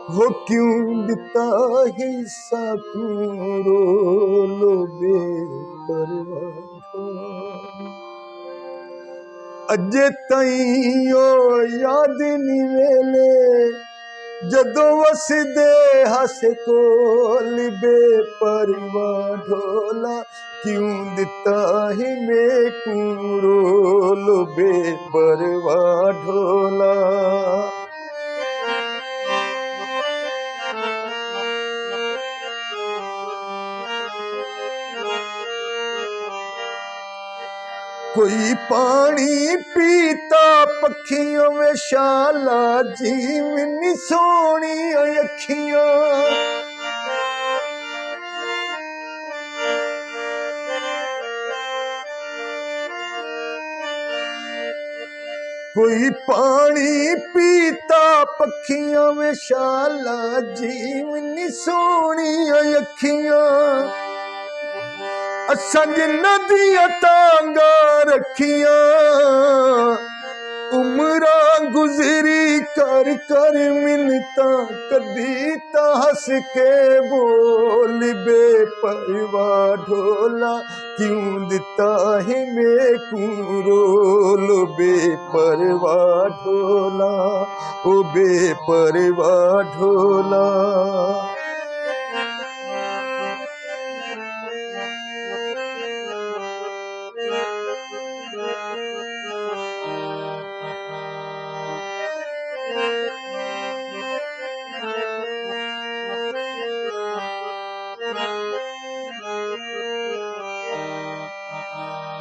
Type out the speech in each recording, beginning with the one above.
हो क्यों दिता हिस्सा रो बेपरवाह अजे ताईं ओ याद नी वेले जदों वसदे हस कोल बेपरवाह ढोला क्यों दिता ही मेकू रोल बेपरवाह ढोला कोई पानी पीता पखियों में शाला जीवनी सोनी अखियां कोई पानी पीता पखियों में शाला जीवनी सोनी अखियां असंज नदियां तांगा रखिया उमरा गुजरी कर कर मिलता कदी ता हस के बोल बेपरवाह ढोला क्यों दिता ही मेकू रोल बेपरवाह ढोला ओ बेपरवाह ढोला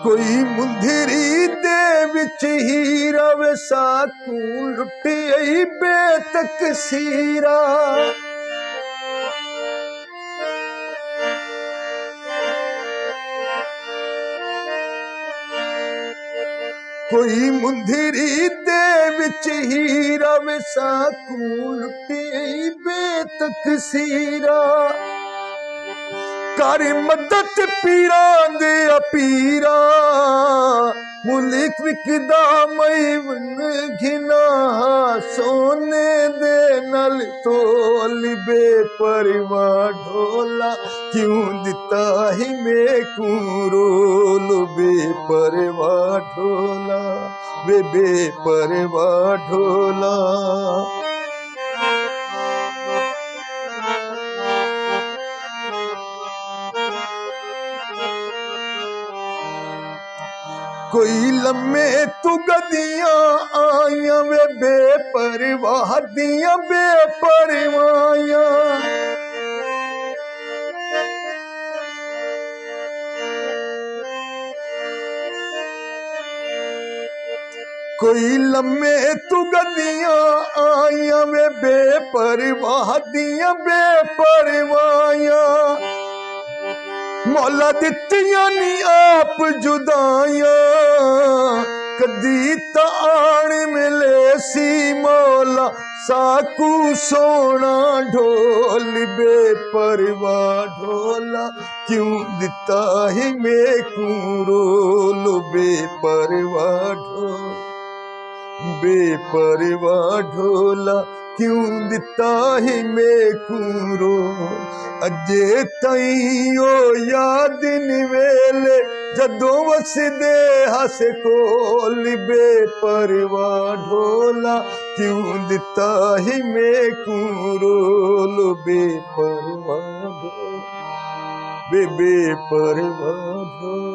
कोई मुंदरी दे विच हीरा वे साकू लुटी आई बेतक सीरा कोई मुंदरी दे विच हीरा वे साकू लुटी आई बेतक सीरा कर मदद पीरा दे पीरा मुल्क विकदा मई घिना सोने दे नल तोल बेपरवाह ढोला क्यों दिता ही मेकू रोल बेपरवाह ढोला बेपरवाह ढोला कोई लम्मे तू गदियां आया वे बेपरवाह दियां बेपरवाहियां कोई लम्मे तू गदियां आया वे बेपरवाह दियां बेपरवाहियां मौला दित्तियां नी आप जुदाइयां कदी ता आन मिले सी मौला साकू सोना ढोल बेपरवाह ढोला क्यों दिता ही मेकू रोल बेपरवाह ढोला बेपरवाह ढोला क्यों दिता ही मेकू रोल अजे ताईं ओ याद नी वेले जदों वसदे हस कोल बेपरवाह ढोला क्यों दिता ही मेकू रोल बेपरवाह ढोला बेपरवाह ढोला।